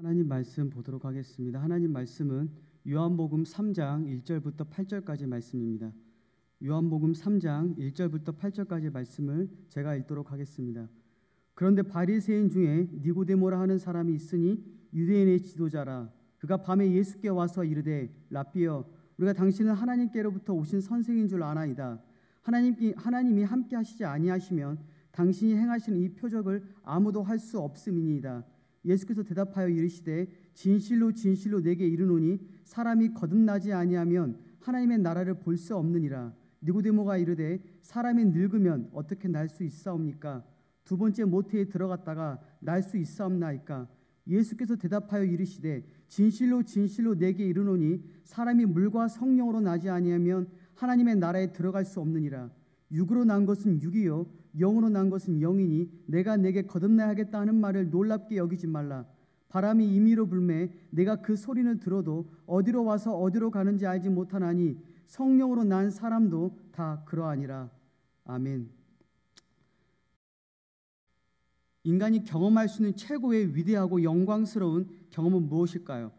하나님 말씀 보도록 하겠습니다. 하나님 말씀은 요한복음 3장 1절부터 8절까지 말씀입니다. 요한복음 3장 1절부터 8절까지 말씀을 제가 읽도록 하겠습니다. 그런데 바리새인 중에 니고데모라 하는 사람이 있으니 유대인의 지도자라. 그가 밤에 예수께 와서 이르되 랍비여, 우리가 당신은 하나님께로부터 오신 선생인 줄 아나이다. 하나님이 함께 하시지 아니하시면 당신이 행하시는 이 표적을 아무도 할 수 없음이니이다. 예수께서 대답하여 이르시되 진실로 진실로 내게 이르노니 사람이 거듭나지 아니하면 하나님의 나라를 볼 수 없느니라. 니고데모가 이르되 사람이 늙으면 어떻게 날 수 있사옵니까? 두 번째 모태에 들어갔다가 날 수 있사옵나이까? 예수께서 대답하여 이르시되 진실로 진실로 내게 이르노니 사람이 물과 성령으로 나지 아니하면 하나님의 나라에 들어갈 수 없느니라. 육으로 난 것은 육이요 영으로 난 것은 영이니 내가 내게 거듭나야겠다 하는 말을 놀랍게 여기지 말라. 바람이 임의로 불매 내가 그 소리는 들어도 어디로 와서 어디로 가는지 알지 못하나니 성령으로 난 사람도 다 그러하니라. 아멘. 인간이 경험할 수 있는 최고의 위대하고 영광스러운 경험은 무엇일까요?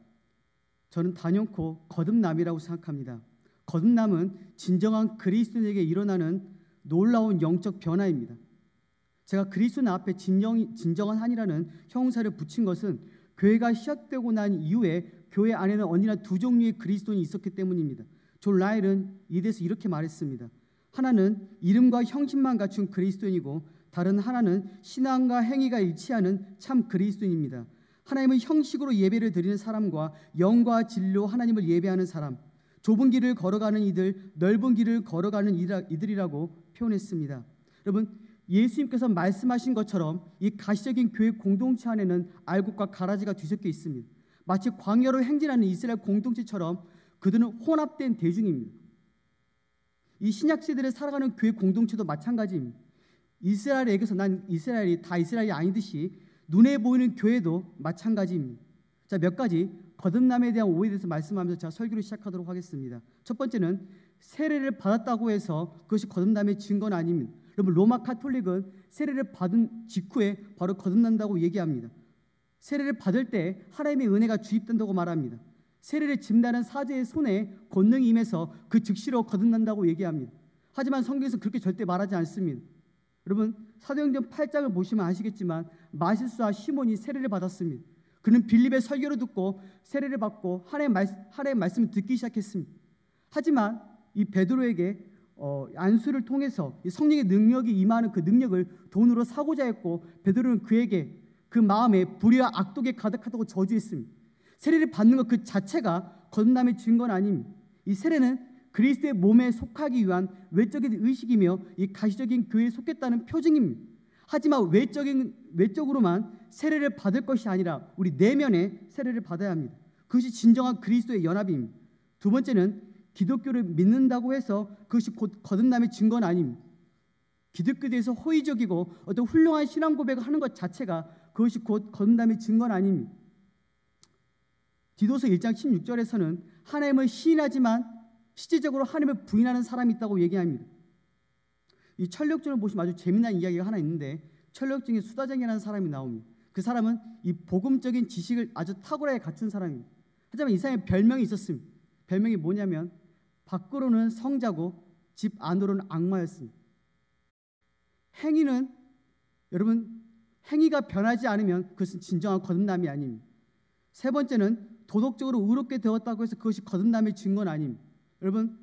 저는 단연코 거듭남이라고 생각합니다. 거듭남은 진정한 그리스도인에게 일어나는 놀라운 영적 변화입니다. 제가 그리스도 앞에 진정한 한이라는 형용사를 붙인 것은 교회가 시작되고 난 이후에 교회 안에는 언제나 두 종류의 그리스도인이 있었기 때문입니다. 존 라일은 이에 대해서 이렇게 말했습니다. 하나는 이름과 형식만 갖춘 그리스도인이고 다른 하나는 신앙과 행위가 일치하는 참 그리스도인입니다. 하나님은 형식으로 예배를 드리는 사람과 영과 진리로 하나님을 예배하는 사람, 좁은 길을 걸어가는 이들, 넓은 길을 걸어가는 이들이라고 표현했습니다. 여러분, 예수님께서 말씀하신 것처럼 이 가시적인 교회 공동체 안에는 알곡과 가라지가 뒤섞여 있습니다. 마치 광야로 행진하는 이스라엘 공동체처럼 그들은 혼합된 대중입니다. 이 신약 시대를 살아가는 교회 공동체도 마찬가지입니다. 이스라엘에게서 난 이스라엘이 다 이스라엘이 아니듯이 눈에 보이는 교회도 마찬가지입니다. 자, 몇 가지 거듭남에 대한 오해에 대해서 말씀하면서 제가 설교를 시작하도록 하겠습니다. 첫 번째는 세례를 받았다고 해서 그것이 거듭남의 증거는 아닙니다. 여러분, 로마 카톨릭은 세례를 받은 직후에 바로 거듭난다고 얘기합니다. 세례를 받을 때 하나님의 은혜가 주입된다고 말합니다. 세례를 집나는 사제의 손에 권능이 임해서 그 즉시로 거듭난다고 얘기합니다. 하지만 성경에서 그렇게 절대 말하지 않습니다. 여러분, 사도행전 8장을 보시면 아시겠지만 마실수와 시몬이 세례를 받았습니다. 그는 빌립의 설교를 듣고 세례를 받고 하나님의 말씀을 듣기 시작했습니다. 하지만 이 베드로에게 안수를 통해서 성령의 능력이 임하는 그 능력을 돈으로 사고자 했고, 베드로는 그에게 그 마음에 불의와 악독에 가득하다고 저주했습니다. 세례를 받는 것 그 자체가 거듭남의 증거는 아닙니다. 이 세례는 그리스도의 몸에 속하기 위한 외적인 의식이며 이 가시적인 교회에 속했다는 표징입니다. 하지만 외적으로만 세례를 받을 것이 아니라 우리 내면에 세례를 받아야 합니다. 그것이 진정한 그리스도의 연합입니다. 두 번째는 기독교를 믿는다고 해서 그것이 곧 거듭남의 증거는 아닙니다. 기독교에 대해서 호의적이고 어떤 훌륭한 신앙 고백을 하는 것 자체가 그것이 곧 거듭남의 증거는 아닙니다. 디도서 1장 16절에서는 하나님을 시인하지만 실질적으로 하나님을 부인하는 사람이 있다고 얘기합니다. 이 철력증을 보시면 아주 재미난 이야기가 하나 있는데, 철력증에 수다쟁이라는 사람이 나옵니다. 그 사람은 이 복음적인 지식을 아주 탁월하게 갖춘 사람입니다. 하지만 이 사람의 별명이 있었습니다. 별명이 뭐냐면 밖으로는 성자고 집 안으로는 악마였습니다. 행위는, 여러분, 행위가 변하지 않으면 그것은 진정한 거듭남이 아닙니다. 세 번째는 도덕적으로 의롭게 되었다고 해서 그것이 거듭남의 증거는 아닙니다. 여러분,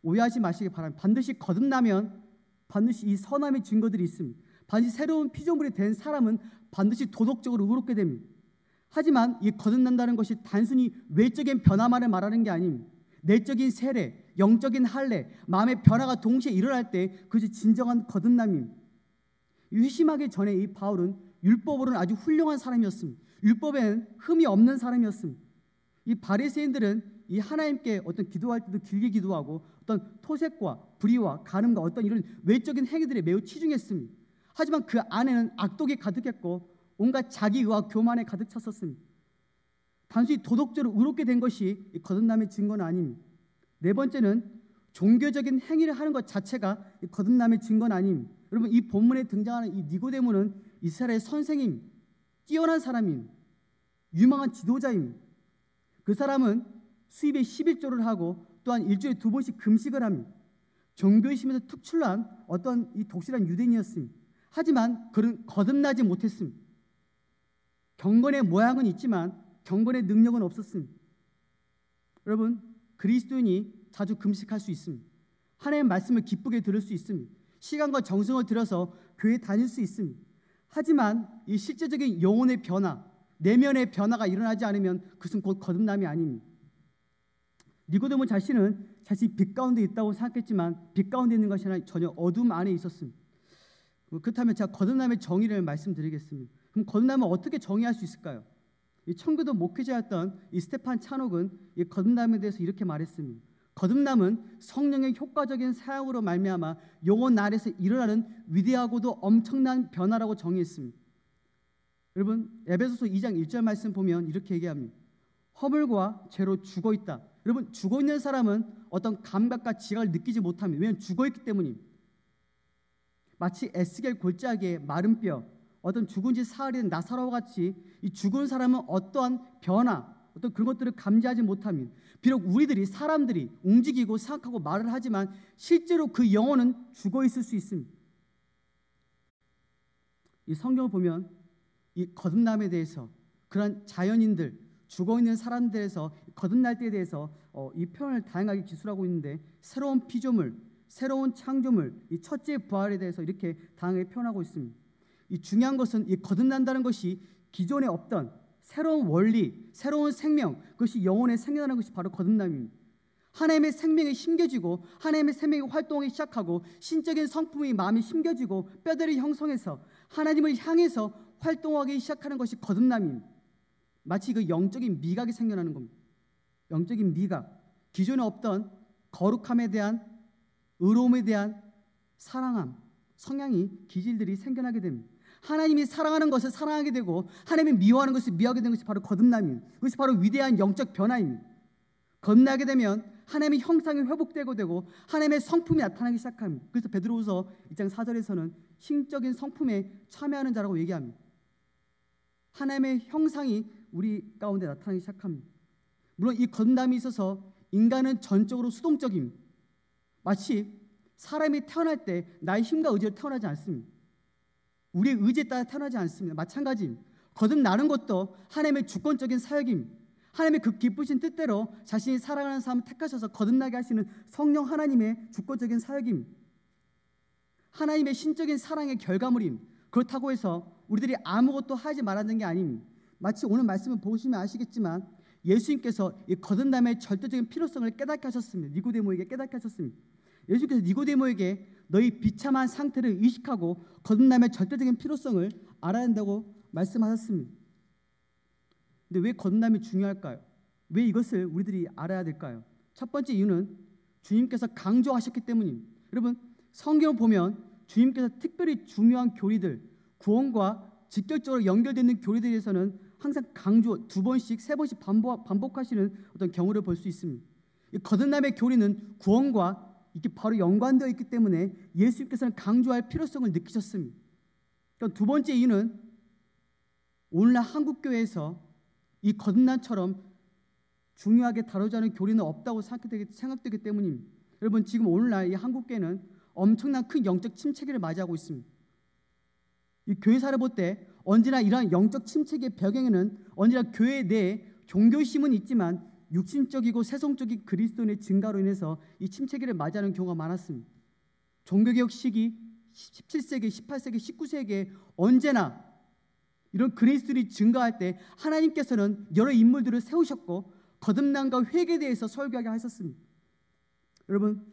오해하지 마시기 바랍니다. 반드시 거듭나면 반드시 이 선함의 증거들이 있습니다. 반드시 새로운 피조물이 된 사람은 반드시 도덕적으로 의롭게 됩니다. 하지만 이 거듭난다는 것이 단순히 외적인 변화만을 말하는 게 아닙니다. 내적인 세례, 영적인 할례, 마음의 변화가 동시에 일어날 때 그것이 진정한 거듭남입니다. 회심하기 전에 이 바울은 율법으로는 아주 훌륭한 사람이었습니다. 율법에는 흠이 없는 사람이었습니다. 이 바리새인들은 이 하나님께 어떤 기도할 때도 길게 기도하고 어떤 토색과 불의와 간음과 어떤 이런 외적인 행위들에 매우 치중했습니다. 하지만 그 안에는 악독이 가득했고 온갖 자기의와 교만에 가득 찼었습니다. 단순히 도덕적으로 의롭게 된 것이 이 거듭남의 증거는 아닙니다. 네 번째는 종교적인 행위를 하는 것 자체가 이 거듭남의 증거는 아닙니다. 여러분, 이 본문에 등장하는 이 니고데모는 이스라엘의 선생입니다. 뛰어난 사람입니다. 유명한 지도자입니다. 그 사람은 수입에 11조를 하고 또한 일주일에 2번씩 금식을 합니다. 종교의 심에서 특출난 어떤 이 독실한 유대인이었습니다. 하지만 그는 거듭나지 못했습니다. 경건의 모양은 있지만 경건의 능력은 없었습니다. 여러분, 그리스도인이 자주 금식할 수 있습니다. 하나님의 말씀을 기쁘게 들을 수 있습니다. 시간과 정성을 들여서 교회에 다닐 수 있습니다. 하지만 이 실제적인 영혼의 변화, 내면의 변화가 일어나지 않으면 그것은 곧 거듭남이 아닙니다. 니고데모 자신은 자신이 빛 가운데 있다고 생각했지만 빛 가운데 있는 것이 아니라 전혀 어둠 안에 있었습니다. 그렇다면 제가 거듭남의 정의를 말씀드리겠습니다. 그럼 거듭남을 어떻게 정의할 수 있을까요? 이 청교도 목회자였던 이 스테판 찬옥은 이 거듭남에 대해서 이렇게 말했습니다. 거듭남은 성령의 효과적인 사역으로 말미암아 영혼 안에서 일어나는 위대하고도 엄청난 변화라고 정의했습니다. 여러분, 에베소서 2장 1절 말씀 보면 이렇게 얘기합니다. 허물과 죄로 죽어있다. 여러분, 죽어있는 사람은 어떤 감각과 지각을 느끼지 못합니다. 왜냐하면 죽어있기 때문입니다. 마치 에스겔 골짜기에 마른 뼈, 어떤 죽은 지 사흘이 된 나사로와 같이 이 죽은 사람은 어떠한 변화, 어떤 그런 것들을 감지하지 못합니다. 비록 우리들이 사람들이 움직이고 생각하고 말을 하지만 실제로 그 영혼은 죽어있을 수 있습니다. 이 성경을 보면 이 거듭남에 대해서 그런 자연인들, 죽어있는 사람들에서 거듭날 때에 대해서 이 표현을 다양하게 기술하고 있는데 새로운 피조물, 새로운 창조물, 이 첫째 부활에 대해서 이렇게 다양하게 표현하고 있습니다. 이 중요한 것은 이 거듭난다는 것이 기존에 없던 새로운 원리, 새로운 생명, 그것이 영혼에 생겨나는 것이 바로 거듭남입니다. 하나님의 생명이 심겨지고 하나님의 생명이 활동하기 시작하고 신적인 성품의 마음이 심겨지고 뼈들이 형성해서 하나님을 향해서 활동하기 시작하는 것이 거듭남입니다. 마치 그 영적인 미각이 생겨나는 겁니다. 영적인 미각, 기존에 없던 거룩함에 대한 의로움에 대한 사랑함, 성향이 기질들이 생겨나게 됩니다. 하나님이 사랑하는 것을 사랑하게 되고 하나님이 미워하는 것을 미워하게 되는 것이 바로 거듭남입니다. 그것이 바로 위대한 영적 변화입니다. 거듭나게 되면 하나님의 형상이 회복되고 되고 하나님의 성품이 나타나기 시작합니다. 그래서 베드로후서 2장 4절에서는 신적인 성품에 참여하는 자라고 얘기합니다. 하나님의 형상이 우리 가운데 나타나기 시작합니다. 물론 이 거듭남이 있어서 인간은 전적으로 수동적입니다. 마치 사람이 태어날 때 나의 힘과 의지로 태어나지 않습니다. 우리의 의지에 따라 태어나지 않습니다. 마찬가지입니다. 거듭나는 것도 하나님의 주권적인 사역입니다. 하나님의 그 기쁘신 뜻대로 자신이 사랑하는 사람을 택하셔서 거듭나게 하시는 성령 하나님의 주권적인 사역입니다. 하나님의 신적인 사랑의 결과물입니다. 그렇다고 해서 우리들이 아무것도 하지 말라는 게 아닙니다. 마치 오늘 말씀을 보시면 아시겠지만 예수님께서 이 거듭남의 절대적인 필요성을 깨닫게 하셨습니다. 니고데모에게 깨닫게 하셨습니다. 예수님께서 니고데모에게 너희 비참한 상태를 의식하고 거듭남의 절대적인 필요성을 알아야 한다고 말씀하셨습니다. 근데 왜 거듭남이 중요할까요? 왜 이것을 우리들이 알아야 될까요? 첫 번째 이유는 주님께서 강조하셨기 때문입니다. 여러분, 성경을 보면 주님께서 특별히 중요한 교리들, 구원과 직접적으로 연결되는 교리들에 대해서는 항상 강조 2번씩, 3번씩 반복하시는 어떤 경우를 볼 수 있습니다. 이 거듭남의 교리는 구원과 이게 바로 연관되어 있기 때문에 예수님께서는 강조할 필요성을 느끼셨습니다. 그러니까 두 번째 이유는 오늘날 한국교회에서 이 거듭남처럼 중요하게 다루지 않은 교리는 없다고 생각되기 때문입니다. 여러분, 지금 오늘날 이 한국교회는 엄청난 큰 영적 침체기를 맞이하고 있습니다. 이 교회사를 볼 때 언제나 이러한 영적 침체기의 배경에는 언제나 교회 내에 종교심은 있지만 육신적이고 세속적인 그리스도인의 증가로 인해서 이 침체기를 맞이하는 경우가 많았습니다. 종교개혁 시기 17세기, 18세기, 19세기에 언제나 이런 그리스도인이 증가할 때 하나님께서는 여러 인물들을 세우셨고 거듭남과 회개에 대해서 설교하게 하셨습니다. 여러분,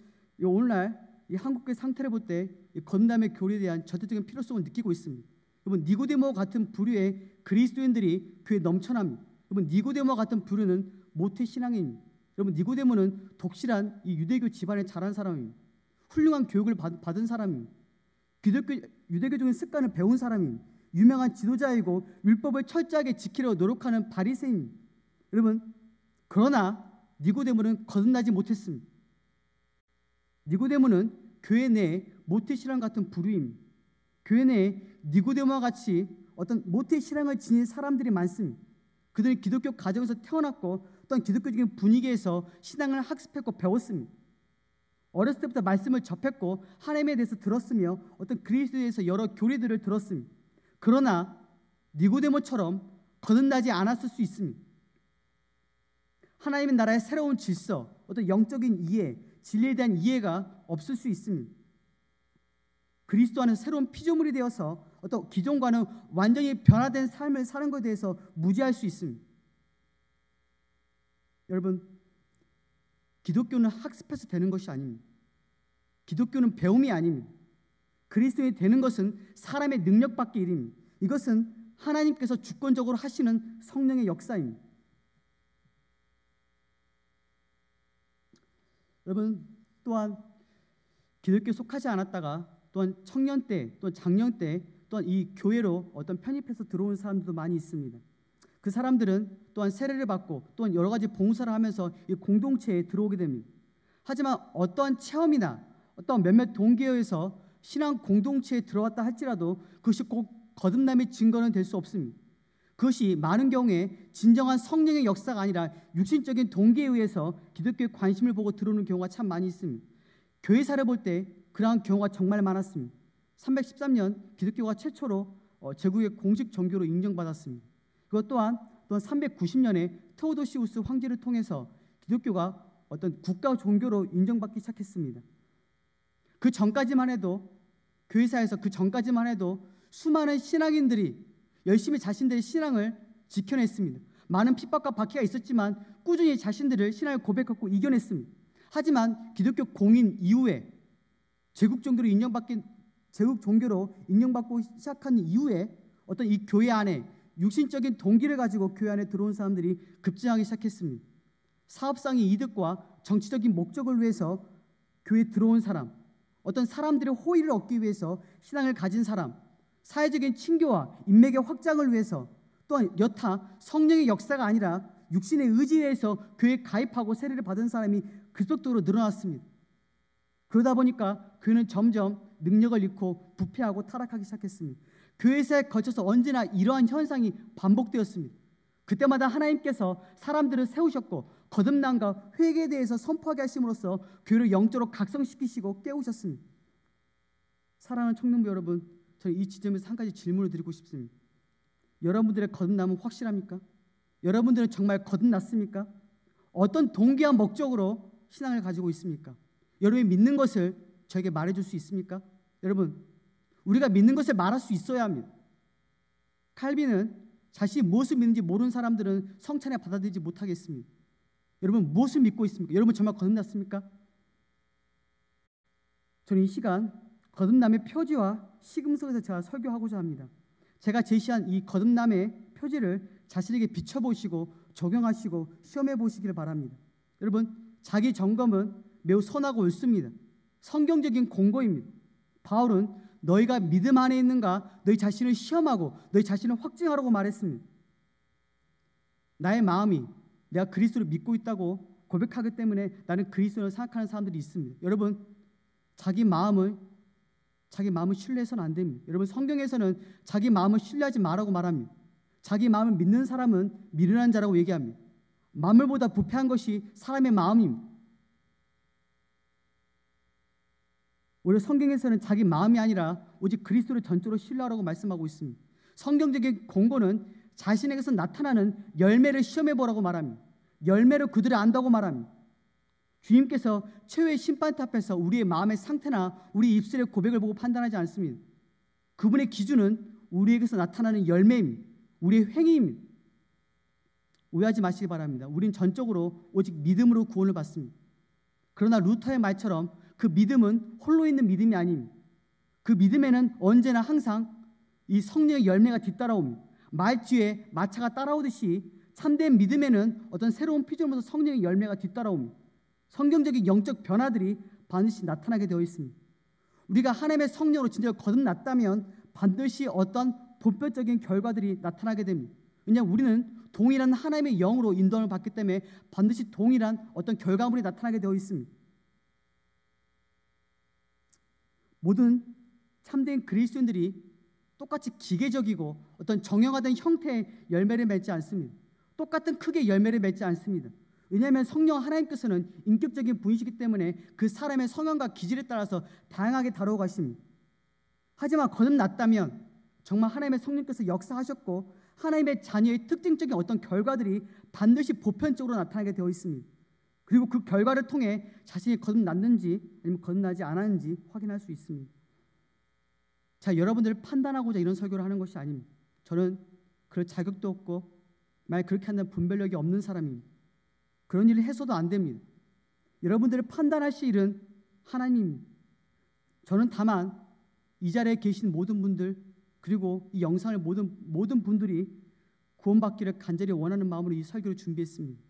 오늘날 이 한국교회 상태를 볼 때 거듭남의 교리에 대한 절대적인 필요성을 느끼고 있습니다. 여러분, 니고데모와 같은 부류의 그리스도인들이 교회에 넘쳐납니다. 여러분, 니고데모와 같은 부류는 모태 신앙입니다. 여러분, 니고데모는 독실한 이 유대교 집안에 자란 사람입니다. 훌륭한 교육을 받은 사람입니다. 유대교적인 습관을 배운 사람입니다. 유명한 지도자이고 율법을 철저하게 지키려 노력하는 바리새인입니다. 여러분, 그러나 니고데모는 거듭나지 못했습니다. 니고데모는 교회 내에 모태신앙 같은 부류입니다. 교회 내에 니고데모와 같이 어떤 모태신앙을 지닌 사람들이 많습니다. 그들은 기독교 가정에서 태어났고 또한 기독교적인 분위기에서 신앙을 학습했고 배웠습니다. 어렸을 때부터 말씀을 접했고 하나님에 대해서 들었으며 어떤 그리스도에 대해서 여러 교리들을 들었습니다. 그러나 니고데모처럼 거듭나지 않았을 수 있습니다. 하나님의 나라의 새로운 질서, 어떤 영적인 이해, 진리에 대한 이해가 없을 수 있습니다. 그리스도 안에서 새로운 피조물이 되어서 어떤 기존과는 완전히 변화된 삶을 사는 것에 대해서 무지할 수 있습니다. 여러분, 기독교는 학습해서 되는 것이 아닙니다. 기독교는 배움이 아닙니다. 그리스도인이 되는 것은 사람의 능력밖의 일입니다. 이것은 하나님께서 주권적으로 하시는 성령의 역사입니다. 여러분, 또한 기독교에 속하지 않았다가 또한 청년 때, 또한 장년 때, 또한 이 교회로 어떤 편입해서 들어온 사람들도 많이 있습니다. 그 사람들은 또한 세례를 받고 또한 여러 가지 봉사를 하면서 이 공동체에 들어오게 됩니다. 하지만 어떠한 체험이나 어떤 몇몇 동기회에서 신앙 공동체에 들어왔다 할지라도 그것이 꼭 거듭남의 증거는 될 수 없습니다. 그것이 많은 경우에 진정한 성령의 역사가 아니라 육신적인 동기에 의해서 기독교에 관심을 보고 들어오는 경우가 참 많이 있습니다. 교회사를 볼 때 그러한 경우가 정말 많았습니다. 313년 기독교가 최초로 제국의 공식 종교로 인정받았습니다. 그것 또한 390년에 테오도시우스 황제를 통해서 기독교가 어떤 국가 종교로 인정받기 시작했습니다. 그 전까지만 해도 교회사에서 그 전까지만 해도 수많은 신앙인들이 열심히 자신들의 신앙을 지켜냈습니다. 많은 핍박과 박해가 있었지만 꾸준히 자신들을 신앙을 고백하고 이겨냈습니다. 하지만 기독교 공인 이후에 제국 종교로 인정받고 시작한 이후에 어떤 이 교회 안에 육신적인 동기를 가지고 교회 안에 들어온 사람들이 급증하기 시작했습니다. 사업상의 이득과 정치적인 목적을 위해서 교회에 들어온 사람, 어떤 사람들의 호의를 얻기 위해서 신앙을 가진 사람, 사회적인 친교와 인맥의 확장을 위해서 또한 여타 성령의 역사가 아니라 육신의 의지에 의해서 교회에 가입하고 세례를 받은 사람이 급속도로 늘어났습니다. 그러다 보니까 교회는 점점 능력을 잃고 부패하고 타락하기 시작했습니다. 교회사에 거쳐서 언제나 이러한 현상이 반복되었습니다. 그때마다 하나님께서 사람들을 세우셨고 거듭남과 회개에 대해서 선포하게 하심으로써 교회를 영적으로 각성시키시고 깨우셨습니다. 사랑하는 청년부 여러분, 저는 이 지점에서 한 가지 질문을 드리고 싶습니다. 여러분들의 거듭남은 확실합니까? 여러분들은 정말 거듭났습니까? 어떤 동기와 목적으로 신앙을 가지고 있습니까? 여러분이 믿는 것을 저에게 말해줄 수 있습니까? 여러분, 우리가 믿는 것을 말할 수 있어야 합니다. 칼빈은 자신이 무엇을 믿는지 모르는 사람들은 성찬에 받아들이지 못하겠습니다. 여러분, 무엇을 믿고 있습니까? 여러분 정말 거듭났습니까? 저는 이 시간 거듭남의 표지와 시금석에서 제가 설교하고자 합니다. 제가 제시한 이 거듭남의 표지를 자신에게 비춰보시고 적용하시고 시험해 보시기를 바랍니다. 여러분, 자기 점검은 매우 선하고 옳습니다. 성경적인 공고입니다. 바울은 너희가 믿음 안에 있는가 너희 자신을 시험하고 너희 자신을 확증하라고 말했습니다. 나의 마음이 내가 그리스도를 믿고 있다고 고백하기 때문에 나는 그리스도를 생각하는 사람들이 있습니다. 여러분, 자기 마음을 신뢰해서는 안 됩니다. 여러분, 성경에서는 자기 마음을 신뢰하지 말라고 말합니다. 자기 마음을 믿는 사람은 미련한 자라고 얘기합니다. 만물보다 부패한 것이 사람의 마음입니다. 오히려 성경에서는 자기 마음이 아니라 오직 그리스도를 전적으로 신뢰하라고 말씀하고 있습니다. 성경적인 공고는 자신에게서 나타나는 열매를 시험해보라고 말합니다. 열매로 그들을 안다고 말합니다. 주님께서 최후의 심판대 앞에서 우리의 마음의 상태나 우리 입술의 고백을 보고 판단하지 않습니다. 그분의 기준은 우리에게서 나타나는 열매입니다. 우리의 행위입니다. 오해하지 마시기 바랍니다. 우린 전적으로 오직 믿음으로 구원을 받습니다. 그러나 루터의 말처럼 그 믿음은 홀로 있는 믿음이 아닙니다. 그 믿음에는 언제나 항상 이 성령의 열매가 뒤따라옵니다. 말 뒤에 마차가 따라오듯이 참된 믿음에는 어떤 새로운 피조물로서 성령의 열매가 뒤따라옵니다. 성경적인 영적 변화들이 반드시 나타나게 되어 있습니다. 우리가 하나님의 성령으로 진짜 거듭났다면 반드시 어떤 본격적인 결과들이 나타나게 됩니다. 왜냐하면 우리는 동일한 하나님의 영으로 인도함을 받기 때문에 반드시 동일한 어떤 결과물이 나타나게 되어 있습니다. 모든 참된 그리스도인들이 똑같이 기계적이고 어떤 정형화된 형태의 열매를 맺지 않습니다. 똑같은 크기의 열매를 맺지 않습니다. 왜냐하면 성령 하나님께서는 인격적인 분이시기 때문에 그 사람의 성향과 기질에 따라서 다양하게 다루어 가십니다. 하지만 거듭났다면 정말 하나님의 성령께서 역사하셨고 하나님의 자녀의 특징적인 어떤 결과들이 반드시 보편적으로 나타나게 되어 있습니다. 그리고 그 결과를 통해 자신이 거듭났는지 아니면 거듭나지 않았는지 확인할 수 있습니다. 자, 여러분들을 판단하고자 이런 설교를 하는 것이 아닙니다. 저는 그럴 자격도 없고 만약 그렇게 한다면 분별력이 없는 사람입니다. 그런 일을 해서도 안 됩니다. 여러분들을 판단하실 일은 하나님입니다. 저는 다만 이 자리에 계신 모든 분들 그리고 이 영상을 모든 분들이 구원받기를 간절히 원하는 마음으로 이 설교를 준비했습니다.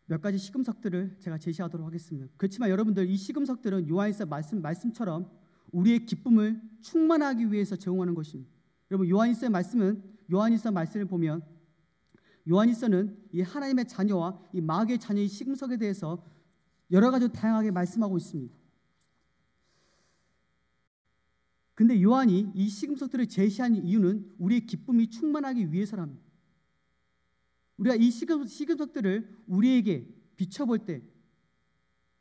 몇 가지 시금석들을 제가 제시하도록 하겠습니다. 그렇지만 여러분들 이 시금석들은 요한일서 말씀처럼 우리의 기쁨을 충만하기 위해서 제공하는 것입니다. 여러분 요한일서 말씀을 보면 요한일서는 이 하나님의 자녀와 이 마귀의 자녀의 시금석에 대해서 여러 가지 다양하게 말씀하고 있습니다. 근데 요한이 이 시금석들을 제시한 이유는 우리의 기쁨이 충만하기 위해서랍니다. 우리가 이 시금석들을 우리에게 비춰볼 때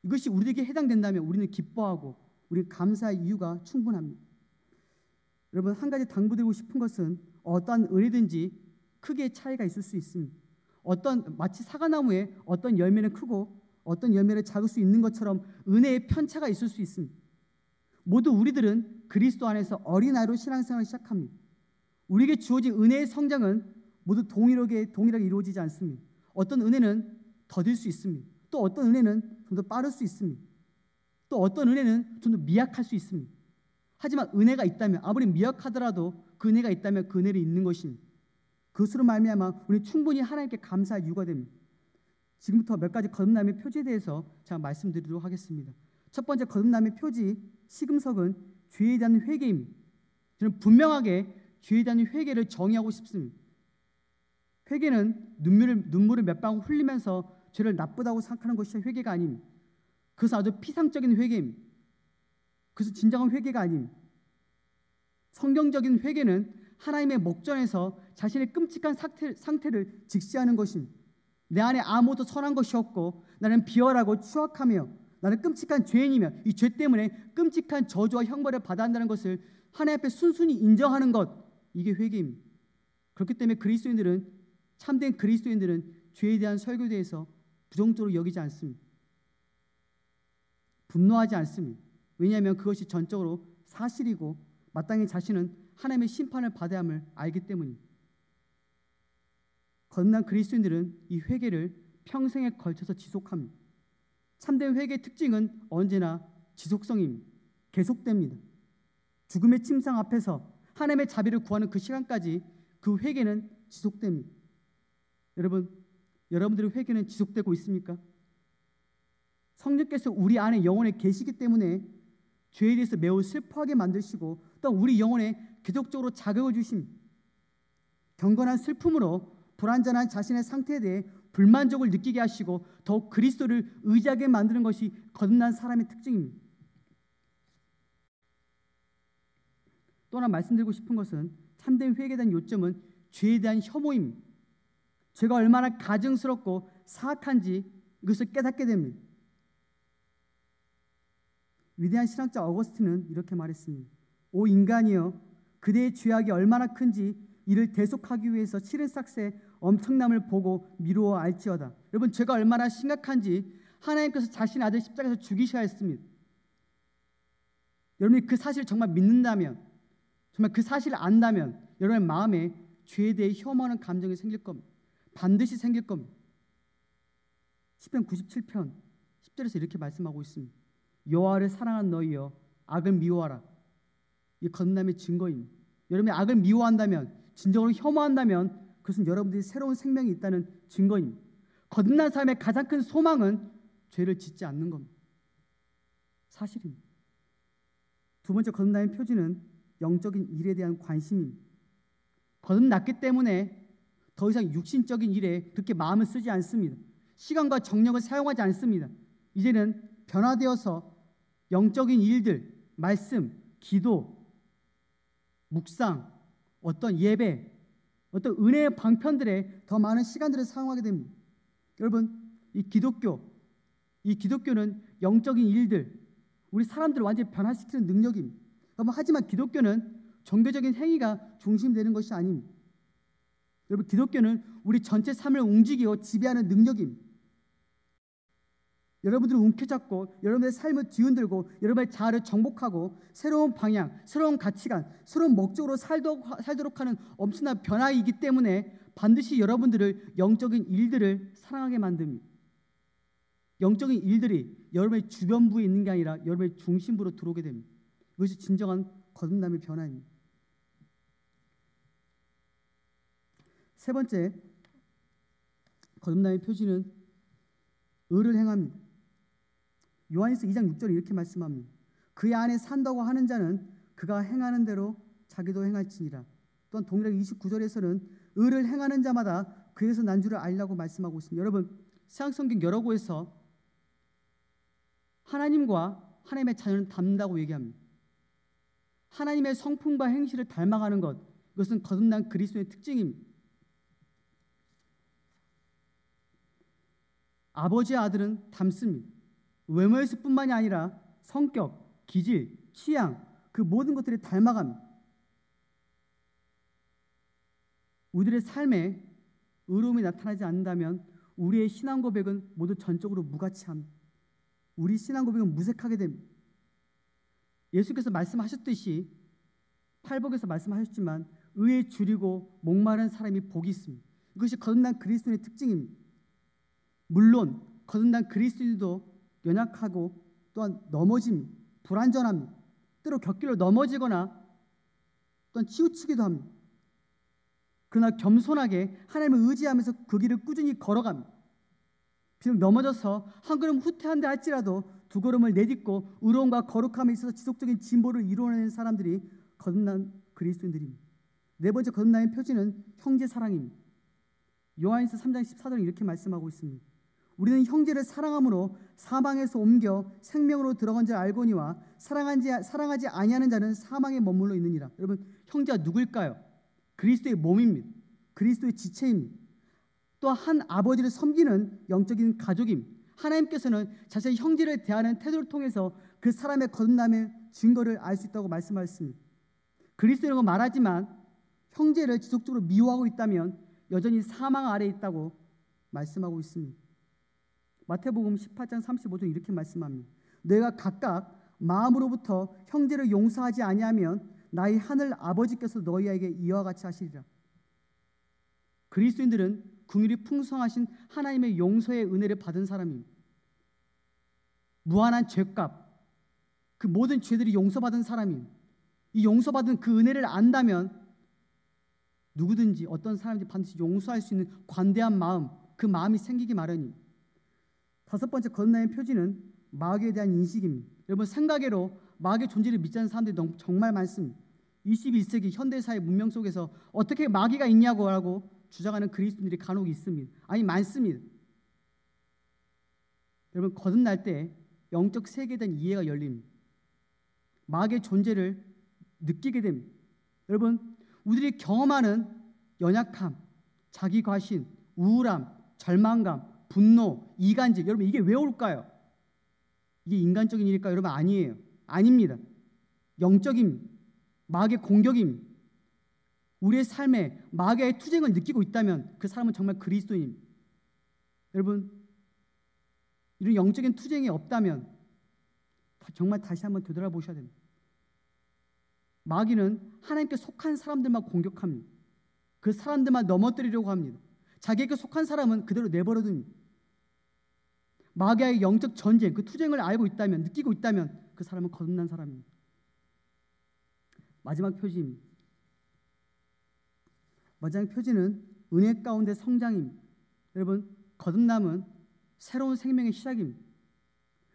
이것이 우리에게 해당된다면 우리는 기뻐하고 우리는 감사할 이유가 충분합니다. 여러분 한 가지 당부드리고 싶은 것은 어떠한 은혜든지 크게 차이가 있을 수 있습니다. 마치 사과나무에 어떤 열매는 크고 어떤 열매를 작을 수 있는 것처럼 은혜의 편차가 있을 수 있습니다. 모두 우리들은 그리스도 안에서 어린아이로 신앙생활을 시작합니다. 우리에게 주어진 은혜의 성장은 모두 동일하게 이루어지지 않습니다. 어떤 은혜는 더딜 수 있습니다. 또 어떤 은혜는 좀 더 빠를 수 있습니다. 또 어떤 은혜는 좀 더 미약할 수 있습니다. 하지만 은혜가 있다면 아무리 미약하더라도 그 은혜가 있다면 그 은혜를 있는 것입니다. 그것으로 말미암아 우리는 충분히 하나님께 감사할 이유가 됩니다. 지금부터 몇 가지 거듭남의 표지에 대해서 제가 말씀드리도록 하겠습니다. 첫 번째 거듭남의 표지 시금석은 죄에 대한 회개입니다. 저는 분명하게 죄에 대한 회개를 정의하고 싶습니다. 회개는 눈물을 몇 방울 흘리면서 죄를 나쁘다고 생각하는 것이 회개가 아닙니다. 그것은 아주 피상적인 회개입니다. 그것은 진정한 회개가 아닙니다. 성경적인 회개는 하나님의 목전에서 자신의 끔찍한 상태를 직시하는 것입니다. 내 안에 아무도 선한 것이 없고 나는 비열하고 추악하며 나는 끔찍한 죄인이며 이 죄 때문에 끔찍한 저주와 형벌을 받아야 한다는 것을 하나님 앞에 순순히 인정하는 것, 이게 회개입니다. 그렇기 때문에 참된 그리스도인들은 죄에 대한 설교에 대해서 부정적으로 여기지 않습니다. 분노하지 않습니다. 왜냐하면 그것이 전적으로 사실이고 마땅히 자신은 하나님의 심판을 받아야 함을 알기 때문입니다. 거듭난 그리스도인들은 이 회개를 평생에 걸쳐서 지속합니다. 참된 회개의 특징은 언제나 지속성입니다. 계속됩니다. 죽음의 침상 앞에서 하나님의 자비를 구하는 그 시간까지 그 회개는 지속됩니다. 여러분들의 회개는 지속되고 있습니까? 성령께서 우리 안에 영혼에 계시기 때문에 죄에 대해서 매우 슬퍼하게 만드시고 또 우리 영혼에 계속적으로 자극을 주십니다. 경건한 슬픔으로 불완전한 자신의 상태에 대해 불만족을 느끼게 하시고 더욱 그리스도를 의지하게 만드는 것이 거듭난 사람의 특징입니다. 또 하나 말씀드리고 싶은 것은 참된 회개에 대한 요점은 죄에 대한 혐오입니다. 죄가 얼마나 가증스럽고 사악한지 이것을 깨닫게 됩니다. 위대한 신학자 어거스틴은 이렇게 말했습니다. 오 인간이여, 그대의 죄악이 얼마나 큰지 이를 대속하기 위해서 치른 삭새 엄청남을 보고 미루어 알지어다. 여러분, 죄가 얼마나 심각한지 하나님께서 자신의 아들 십자가에서 죽이셔야 했습니다. 여러분이 그 사실을 정말 믿는다면, 정말 그 사실을 안다면 여러분의 마음에 죄에 대해 혐오하는 감정이 생길 겁니다. 반드시 생길 겁니다. 시편 97편 10절에서 이렇게 말씀하고 있습니다. 여호와를 사랑한 너희여, 악을 미워하라. 이 거듭남의 증거입니다. 여러분이 악을 미워한다면, 진정으로 혐오한다면 그것은 여러분들이 새로운 생명이 있다는 증거입니다. 거듭난 삶의 가장 큰 소망은 죄를 짓지 않는 겁니다. 사실입니다. 두 번째 거듭남의 표지는 영적인 일에 대한 관심입니다. 거듭났기 때문에 더 이상 육신적인 일에 그렇게 마음을 쓰지 않습니다. 시간과 정력을 사용하지 않습니다. 이제는 변화되어서 영적인 일들, 말씀, 기도, 묵상, 어떤 예배, 어떤 은혜의 방편들에 더 많은 시간들을 사용하게 됩니다. 여러분, 이 기독교는 영적인 일들, 우리 사람들을 완전히 변화시키는 능력입니다. 하지만 기독교는 종교적인 행위가 중심되는 것이 아닙니다. 여러분, 기독교는 우리 전체 삶을 움직이고 지배하는 능력입니다. 여러분들을 움켜잡고 여러분의 삶을 뒤흔들고 여러분의 자아를 정복하고 새로운 방향, 새로운 가치관, 새로운 목적으로 살도록 하는 엄청난 변화이기 때문에 반드시 여러분들을 영적인 일들을 사랑하게 만듭니다. 영적인 일들이 여러분의 주변부에 있는 게 아니라 여러분의 중심부로 들어오게 됩니다. 이것이 진정한 거듭남의 변화입니다. 세 번째, 거듭남의 표지는 의를 행합니다. 요한일서 2장 6절에 이렇게 말씀합니다. 그의 안에 산다고 하는 자는 그가 행하는 대로 자기도 행할지니라. 또한 동일하게 29절에서는 의를 행하는 자마다 그에서 난 줄을 알라고 말씀하고 있습니다. 여러분, 신약성경 여러 곳에서 하나님과 하나님의 자녀는 닮는다고 얘기합니다. 하나님의 성품과 행실을 닮아가는 것, 이것은 거듭난 그리스도의 특징입니다. 아버지의 아들은 닮습니다. 외모에서 뿐만이 아니라 성격, 기질, 취향, 그 모든 것들이 닮아갑니다. 우리들의 삶에 의로움이 나타나지 않는다면 우리의 신앙 고백은 모두 전적으로 무가치합니다. 우리 신앙 고백은 무색하게 됩니다. 예수께서 말씀하셨듯이 팔복에서 말씀하셨지만 의에 줄이고 목마른 사람이 복이 있습니다. 이것이 거듭난 그리스도인의 특징입니다. 물론 거듭난 그리스도인도 연약하고 또한 넘어짐, 불완전합니다. 때로 곁길로 넘어지거나 또한 치우치기도 합니다. 그러나 겸손하게 하나님을 의지하면서 그 길을 꾸준히 걸어갑니다. 비록 넘어져서 한 걸음 후퇴한다 할지라도 두 걸음을 내딛고 의로움과 거룩함에 있어서 지속적인 진보를 이루어내는 사람들이 거듭난 그리스도인들입니다. 네 번째 거듭남의 표지는 형제 사랑입니다. 요한일서 3장 14절에 이렇게 말씀하고 있습니다. 우리는 형제를 사랑함으로 사망에서 옮겨 생명으로 들어간 줄 알거니와 사랑하지 아니하는 자는 사망에 머물러 있느니라. 여러분, 형제가 누구일까요? 그리스도의 몸입니다. 그리스도의 지체입니다. 또 한 아버지를 섬기는 영적인 가족입니다. 하나님께서는 자신의 형제를 대하는 태도를 통해서 그 사람의 거듭남의 증거를 알 수 있다고 말씀하셨습니다. 그리스도라고 말하지만 형제를 지속적으로 미워하고 있다면 여전히 사망 아래에 있다고 말씀하고 있습니다. 마태복음 18장 35절 이렇게 말씀합니다. 너희가 각각 마음으로부터 형제를 용서하지 아니하면 나의 하늘 아버지께서 너희에게 이와 같이 하시리라. 그리스도인들은 긍휼이 풍성하신 하나님의 용서의 은혜를 받은 사람입니다. 무한한 죄값, 그 모든 죄들이 용서받은 사람입니다. 이 용서받은 그 은혜를 안다면 누구든지 어떤 사람인지 반드시 용서할 수 있는 관대한 마음, 그 마음이 생기기 마련입니다. 다섯 번째 거듭남의 표지는 마귀에 대한 인식입니다. 여러분, 생각외로 마귀의 존재를 믿지 않는 사람들이 정말 많습니다. 21세기 현대사회 문명 속에서 어떻게 마귀가 있냐고 하고 주장하는 그리스도인들이 간혹 있습니다. 아니, 많습니다. 여러분, 거듭날 때 영적 세계에 대한 이해가 열립니다. 마귀의 존재를 느끼게 됩니다. 여러분, 우리들이 경험하는 연약함, 자기 과신, 우울함, 절망감, 분노, 이간질, 여러분 이게 왜 올까요? 이게 인간적인 일일까요? 여러분 아니에요. 아닙니다. 영적입니다. 마귀의 공격입니다. 우리의 삶에 마귀의 투쟁을 느끼고 있다면 그 사람은 정말 그리스도인입니다. 여러분, 이런 영적인 투쟁이 없다면 정말 다시 한번 되돌아보셔야 됩니다. 마귀는 하나님께 속한 사람들만 공격합니다. 그 사람들만 넘어뜨리려고 합니다. 자기에게 속한 사람은 그대로 내버려둡니다. 마귀의 영적 전쟁, 그 투쟁을 알고 있다면, 느끼고 있다면 그 사람은 거듭난 사람입니다. 마지막 표지입니다. 마지막 표지는 은혜 가운데 성장입니다. 여러분, 거듭남은 새로운 생명의 시작입니다.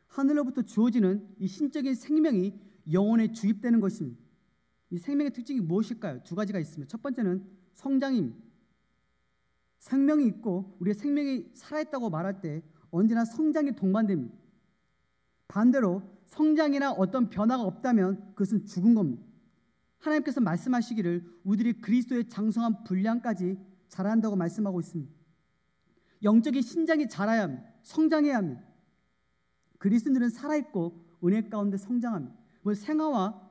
하늘로부터 주어지는 이 신적인 생명이 영혼에 주입되는 것입니다. 이 생명의 특징이 무엇일까요? 두 가지가 있습니다. 첫 번째는 성장입니다. 생명이 있고 우리의 생명이 살아있다고 말할 때 언제나 성장이 동반됩니다. 반대로 성장이나 어떤 변화가 없다면 그것은 죽은 겁니다. 하나님께서 말씀하시기를 우리들이 그리스도의 장성한 분량까지 자라야 한다고 말씀하고 있습니다. 영적인 신장이 자라야 합니다. 성장해야 합니다. 그리스도인들은 살아있고 은혜 가운데 성장합니다. 생아와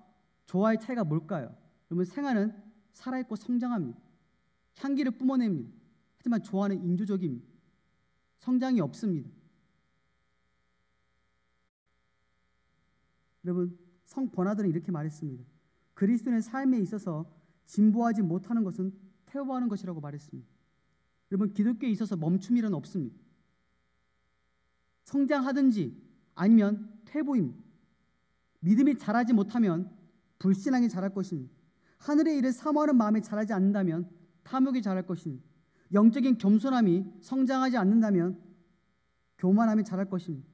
조화의 차이가 뭘까요? 여러분, 생아는 살아있고 성장합니다. 향기를 뿜어냅니다. 하지만 조화는 인조적입니다. 성장이 없습니다. 여러분, 성번화들은 이렇게 말했습니다. 그리스도인의 삶에 있어서 진보하지 못하는 것은 퇴보하는 것이라고 말했습니다. 여러분, 기독교에 있어서 멈춤이란 없습니다. 성장하든지 아니면 퇴보입니다. 믿음이 자라지 못하면 불신앙이 자랄 것입니다. 하늘의 일을 사모하는 마음이 자라지 않는다면 탐욕이 자랄 것입니다. 영적인 겸손함이 성장하지 않는다면 교만함이 자랄 것입니다.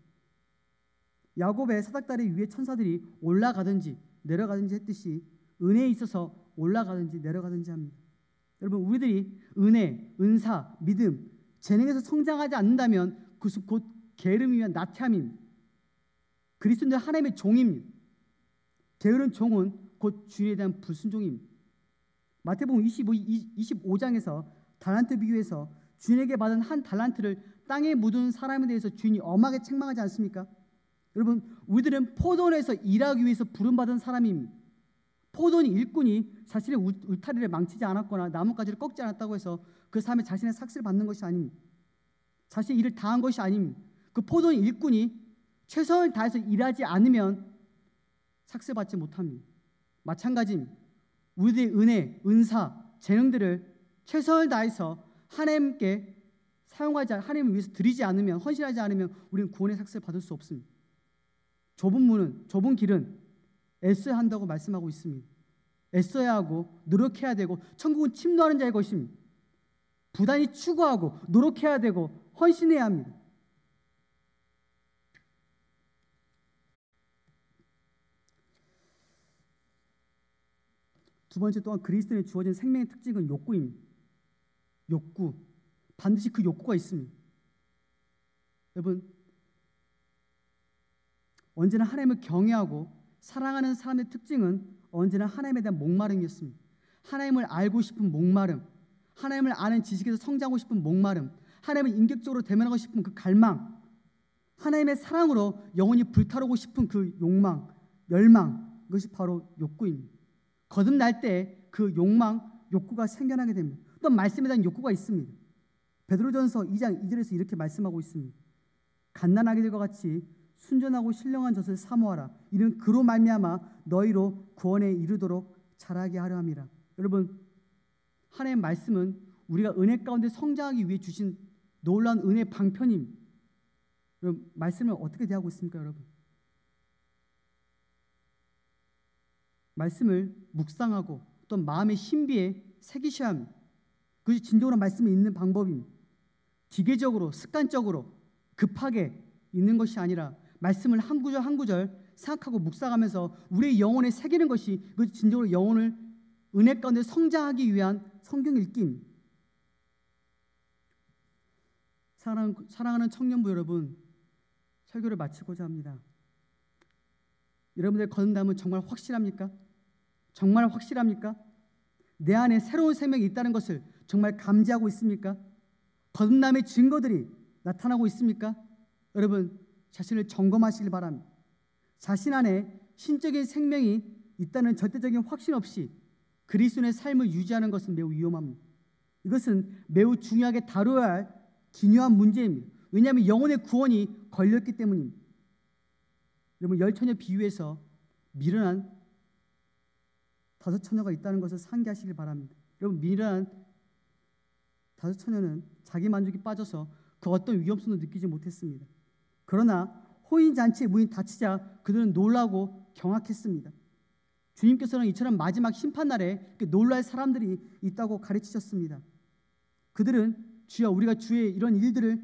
야곱의 사닥다리 위에 천사들이 올라가든지 내려가든지 했듯이 은혜에 있어서 올라가든지 내려가든지 합니다. 여러분, 우리들이 은혜, 은사, 믿음, 재능에서 성장하지 않는다면 그것은 곧 게으름이며 나태함입니다. 그리스도인들 하나님의 종입니다. 게으른 종은 곧 주인에 대한 불순종입니다. 마태복음 25장에서 달란트 비유에서 주인에게 받은 한 달란트를 땅에 묻은 사람에 대해서 주인이 엄하게 책망하지 않습니까? 여러분, 우리들은 포도원에서 일하기 위해서 부름받은 사람입니다. 포도원 일꾼이 자신의 울타리를 망치지 않았거나 나뭇가지를 꺾지 않았다고 해서 그 사람이 자신의 삭스를 받는 것이 아닙니다. 자신의 일을 다한 것이 아닙니다. 그 포도원 일꾼이 최선을 다해서 일하지 않으면 삭스를 받지 못합니다. 마찬가지입니다. 우리들의 은혜, 은사, 재능들을 최선을 다해서 하나님께 사용하지, 하나님을 위해서 드리지 않으면, 헌신하지 않으면 우리는 구원의 삭스를 받을 수 없습니다. 좁은 길은 애써야 한다고 말씀하고 있습니다. 애써야 하고 노력해야 되고 천국은 침노하는 자의 것입니다. 부단히 추구하고 노력해야 되고 헌신해야 합니다. 두 번째 또한 그리스도인에 주어진 생명의 특징은 욕구입니다. 욕구. 반드시 그 욕구가 있습니다. 여러분, 언제나 하나님을 경외하고 사랑하는 사람의 특징은 언제나 하나님에 대한 목마름이었습니다. 하나님을 알고 싶은 목마름, 하나님을 아는 지식에서 성장하고 싶은 목마름, 하나님을 인격적으로 대면하고 싶은 그 갈망, 하나님의 사랑으로 영원히 불타오르고 싶은 그 욕망, 열망, 이것이 바로 욕구입니다. 거듭날 때 그 욕구가 생겨나게 됩니다. 또 말씀에 대한 욕구가 있습니다. 베드로전서 2장 2절에서 이렇게 말씀하고 있습니다. 갓난아기들과 같이 순전하고 신령한 젖을 사모하라. 이는 그로 말미암아 너희로 구원에 이르도록 자라게 하려 함이라. 여러분, 하나님의 말씀은 우리가 은혜 가운데 성장하기 위해 주신 놀라운 은혜의 방편입니다. 여러분, 말씀을 어떻게 대하고 있습니까, 여러분? 말씀을 묵상하고 또 마음의 신비에 새기셔야 합니다. 그것이 진정으로 말씀을 읽는 방법입니다. 기계적으로, 습관적으로, 급하게 읽는 것이 아니라 말씀을 한 구절 한 구절 생각하고 묵상하면서 우리의 영혼에 새기는 것이 그것이 진정으로 영혼을 은혜 가운데 성장하기 위한 성경 읽기입니다. 사랑하는 청년부 여러분, 설교를 마치고자 합니다. 여러분들의 거듭남은 정말 확실합니까? 정말 확실합니까? 내 안에 새로운 생명이 있다는 것을 정말 감지하고 있습니까? 거듭남의 증거들이 나타나고 있습니까? 여러분, 자신을 점검하시길 바랍니다. 자신 안에 신적인 생명이 있다는 절대적인 확신 없이 그리스도의 삶을 유지하는 것은 매우 위험합니다. 이것은 매우 중요하게 다뤄야 할 기묘한 문제입니다. 왜냐하면 영혼의 구원이 걸렸기 때문입니다. 여러분, 열처녀 비유에서 미련한 5처녀가 있다는 것을 상기하시길 바랍니다. 여러분, 미련한 5처녀는 자기 만족에 빠져서 그 어떤 위험성도 느끼지 못했습니다. 그러나 호인잔치에 무인 다치자 그들은 놀라고 경악했습니다. 주님께서는 이처럼 마지막 심판날에 놀랄 사람들이 있다고 가르치셨습니다. 그들은 주여 우리가 주의 이런 일들을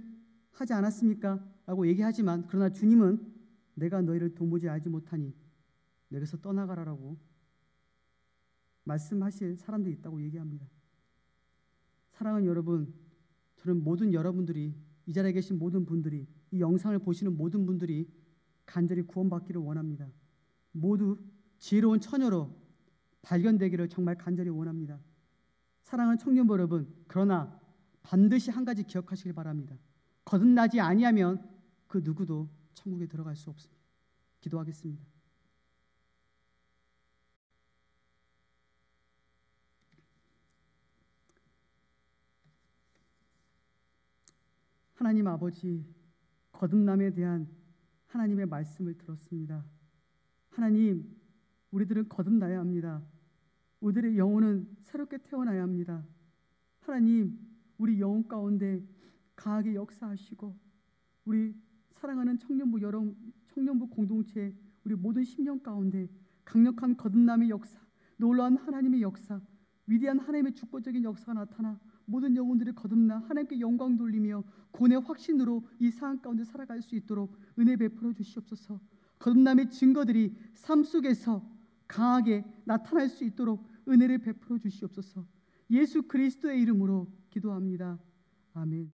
하지 않았습니까? 라고 얘기하지만 그러나 주님은 내가 너희를 도무지 알지 못하니 내게서 떠나가라라고 말씀하실 사람들이 있다고 얘기합니다. 사랑하는 여러분, 저는 모든 여러분들이, 이 자리에 계신 모든 분들이, 이 영상을 보시는 모든 분들이 간절히 구원받기를 원합니다. 모두 지혜로운 처녀로 발견되기를 정말 간절히 원합니다. 사랑하는 청년부 여러분, 그러나 반드시 한 가지 기억하시길 바랍니다. 거듭나지 아니하면 그 누구도 천국에 들어갈 수 없습니다. 기도하겠습니다. 하나님 아버지, 거듭남에 대한 하나님의 말씀을 들었습니다. 하나님, 우리들은 거듭나야 합니다. 우리들의 영혼은 새롭게 태어나야 합니다. 하나님, 우리 영혼 가운데 강하게 역사하시고 우리 사랑하는 청년부 공동체 우리 모든 심령 가운데 강력한 거듭남의 역사, 놀라운 하나님의 역사, 위대한 하나님의 주권적인 역사가 나타나 모든 영혼들이 거듭나 하나님께 영광 돌리며 구원의 확신으로 이 세상 가운데 살아갈 수 있도록 은혜 베풀어 주시옵소서. 거듭남의 증거들이 삶 속에서 강하게 나타날 수 있도록 은혜를 베풀어 주시옵소서. 예수 그리스도의 이름으로 기도합니다. 아멘.